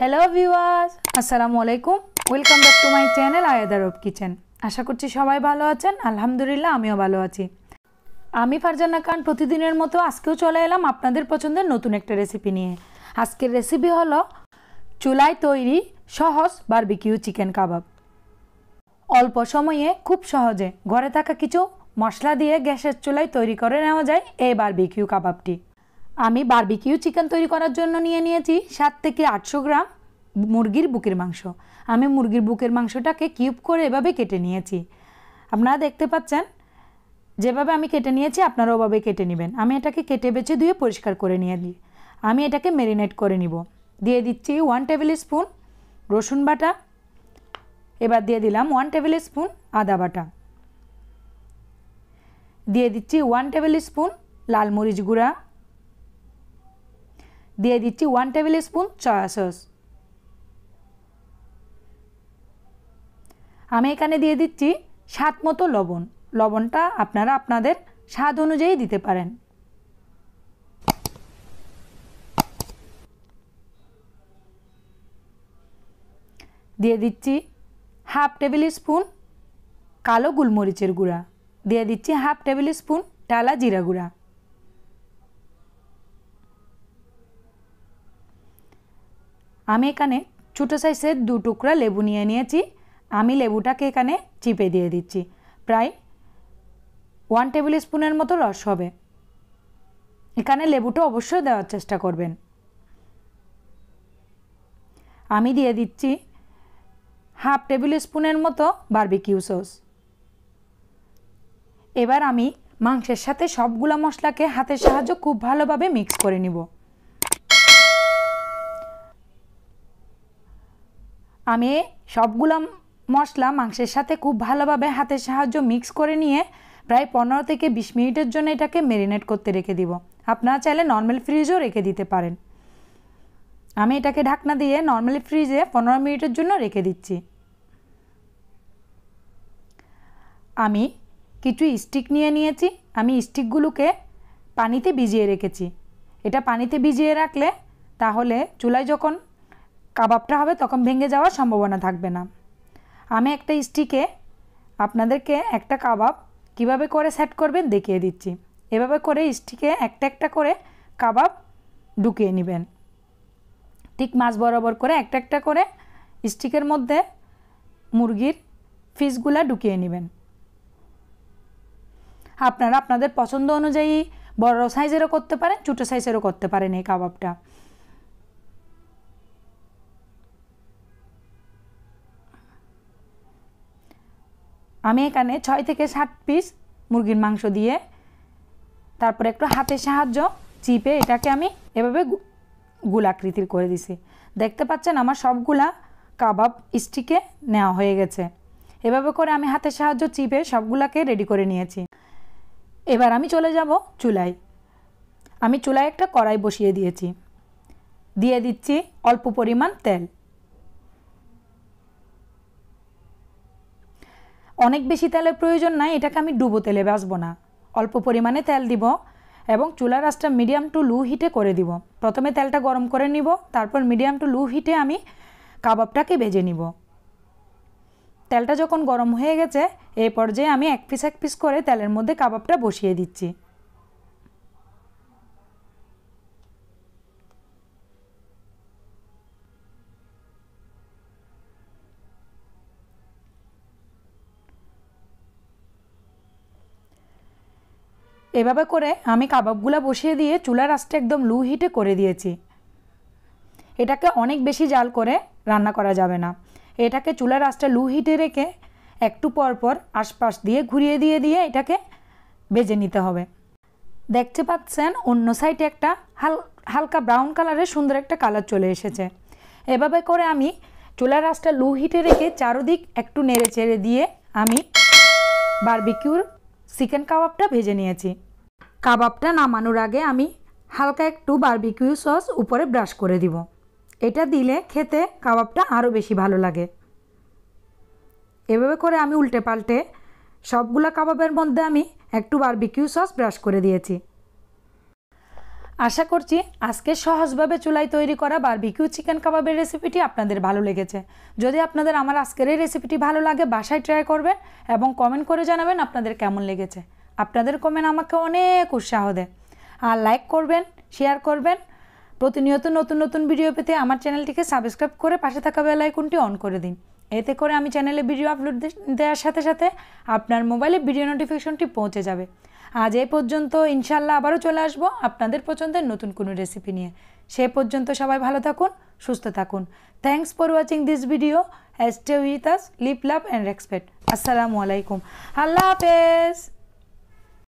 Hello viewers, আসসালামু আলাইকুম। Welcome back to my channel আয়াত কিচেন। আশা করছি সবাই ভালো আছেন। আলহামদুলিল্লাহ আমিও ভালো আছি। আমি ফারজানা খান প্রতিদিনের মতো আজকেও চলে এলাম আপনাদের পছন্দের নতুন একটা রেসিপি নিয়ে। আজকের রেসিপি হলো চুলায় তৈরি সহজ বারবিকিউ চিকেন কাবাব। অল্প সময়ে খুব সহজে ঘরে থাকা কিছু মশলা দিয়ে গ্যাসের চুলায় তৈরি করে নেওয়া যায় এই বারবিকিউ কাবাবটি। আমি বারবিকিউ চিকেন তৈরি করার জন্য নিয়েছি 7 থেকে 800 গ্রাম মুরগির বুকের মাংস। আমি মুরগির বুকের মাংসটাকে কিউব করে এভাবে কেটে নিয়েছি। আপনারা দেখতে পাচ্ছেন যেভাবে আমি কেটে নিয়েছি আপনারা ওভাবে কেটে নেবেন। আমি এটাকে কেটে বেছে ধুয়ে পরিষ্কার করে নিয়ে দিই। আমি এটাকে ম্যারিনেট করে নিব। দিয়ে দিচ্ছি 1 টেবিল স্পুন রসুন বাটা। এবার দিয়ে দিলাম 1 টেবিল স্পুন আদা বাটা। দিয়ে দিচ্ছি 1 টেবিল স্পুন লাল মরিচ গুঁড়া। দিয়ে দিচ্ছি 1 টেবিল স্পুন সয়া সস। আমি এখানে দিয়ে দিচ্ছি স্বাদ মতো লবণ। লবণটা আপনারা আপনাদের স্বাদ অনুযায়ী দিতে পারেন। দিয়ে দিচ্ছি হাফ টেবিল স্পুন কালো গোলমরিচের গুঁড়া। দিয়ে দিচ্ছি হাফ টেবিল স্পুন টালা জিরা গুঁড়া। আমি এখানে ছোটো সাইজের 2 টুকরা লেবু নিয়েছি। আমি লেবুটাকে এখানে চিপে দিয়ে দিচ্ছি। প্রায় 1 টেবিল স্পুনের মতো রস হবে। এখানে লেবুটা অবশ্যই দেওয়ার চেষ্টা করবেন। আমি দিয়ে দিচ্ছি হাফ টেবিল স্পুনের মতো বারবিকিউ সস। এবার আমি মাংসের সাথে সবগুলা মশলাকে হাতের সাহায্যে খুব ভালোভাবে মিক্স করে নিব। আমি সবগুলা মশলা মাংসের সাথে খুব ভালোভাবে হাতের সাহায্যে মিক্স করে নিয়ে প্রায় 15 থেকে 20 মিনিটের জন্য এটাকে ম্যারিনেট করতে রেখে দিব। আপনারা চাইলে নর্মাল ফ্রিজেও রেখে দিতে পারেন। আমি এটাকে ঢাকনা দিয়ে নর্মাল ফ্রিজে 15 মিনিটের জন্য রেখে দিচ্ছি। আমি কিছু স্টিক নিয়েছি। আমি স্টিকগুলোকে পানিতে ভিজিয়ে রেখেছি। এটা পানিতে ভিজিয়ে রাখলে তাহলে চুলায় যখন কাবাবটা হবে তখন ভেঙে যাওয়ার সম্ভাবনা থাকবে না। আমি একটা স্টিকে আপনাদেরকে একটা কাবাব কিভাবে করে সেট করবেন দেখিয়ে দিচ্ছি। এভাবে করে স্টিকে একটা একটা করে কাবাব ঢুকিয়ে নেবেন। ঠিক মাছ বরাবর করে একটা একটা করে স্টিকের মধ্যে মুরগির পিসগুলা ঢুকিয়ে নেবেন। আপনারা আপনাদের পছন্দ অনুযায়ী বড় সাইজেরও করতে পারেন, ছোটো সাইজেরও করতে পারেন এই কাবাবটা। আমি এখানে 6 থেকে 7 পিস মুরগির মাংস দিয়ে তারপরে একটু হাতের সাহায্য চিপে এটাকে আমি এভাবে গোলাকৃতির করে দিছি। দেখতে পাচ্ছেন আমার সবগুলা কাবাব স্টিকে নেওয়া হয়ে গেছে। এভাবে করে আমি হাতের সাহায্য চিপে সবগুলাকে রেডি করে নিয়েছি। এবার আমি চলে যাব চুলায়। আমি চুলায় একটা কড়াই বসিয়ে দিয়েছি। দিয়ে দিচ্ছি অল্প পরিমাণ তেল। অনেক বেশি তেলের প্রয়োজন নাই, এটাকে আমি ডুবো তেলে ভাজবো না। অল্প পরিমাণে তেল দিব এবং চুলার আঁচটা মিডিয়াম টু লো হিটে করে দিব। প্রথমে তেলটা গরম করে নিব, তারপর মিডিয়াম টু লো হিটে আমি কাবাবটাকে ভেজে নিব। তেলটা যখন গরম হয়ে গেছে এই পর্যায়ে আমি এক পিস করে তেলের মধ্যে কাবাবটা বসিয়ে দিচ্ছি। এভাবে করে আমি কাবাবগুলো বসিয়ে দিয়ে চুলার আঁচটা একদম লো হিটে করে দিয়েছি। এটাকে অনেক বেশি জাল করে রান্না করা যাবে না। এটাকে চুলার আঁচটা লো হিটে রেখে একটু পর পর আশপাশ দিয়ে ঘুরিয়ে দিয়ে এটাকে ভেজে নিতে হবে। দেখতে পাচ্ছেন অন্য সাইডে একটা হালকা ব্রাউন কালারের সুন্দর একটা কালার চলে এসেছে। এভাবে করে আমি চুলার আঁচটা লো হিটে রেখে চারদিক একটু নেড়ে চেড়ে দিয়ে আমি বারবিকিউর চিকেন কাবাবটা ভেজে নিয়েছি। কাবাবটা নামানোর আগে আমি হালকা একটু বারবিকিউ সস উপরে ব্রাশ করে দিব। এটা দিলে খেতে কাবাবটা আরও বেশি ভালো লাগে। এভাবে করে আমি উল্টে পাল্টে সবগুলা কাবাবের মধ্যে আমি একটু বারবিকিউ সস ব্রাশ করে দিয়েছি। আশা করছি আজকে সহজভাবে চুলায় তৈরি করা বারবিকিউ চিকেন কাবাবের রেসিপিটি আপনাদের ভালো লেগেছে। যদি আপনাদের আমার আজকের এই রেসিপিটি ভালো লাগে বাসায় ট্রাই করবেন এবং কমেন্ট করে জানাবেন আপনাদের কেমন লেগেছে। আপনাদের কমেন্ট আমাকে অনেক উৎসাহ দেয়। আর লাইক করবেন, শেয়ার করবেন। প্রতিনিয়ত নতুন নতুন ভিডিও পেতে আমার চ্যানেলটিকে সাবস্ক্রাইব করে পাশে থাকা বেল আইকনটি অন করে দিন। এতে করে আমি চ্যানেলে ভিডিও আপলোড দেওয়ার সাথে সাথে আপনার মোবাইলে ভিডিও নোটিফিকেশনটি পৌঁছে যাবে। আজ এই পর্যন্ত, ইনশাল্লাহ আবারও চলে আসবো আপনাদের পছন্দের নতুন কোনো রেসিপি নিয়ে। সে পর্যন্ত সবাই ভালো থাকুন, সুস্থ থাকুন। Thanks for watching this video. Stay with us, live love and respect. আসসালামু আলাইকুম। আল্লাহ হাফেজ।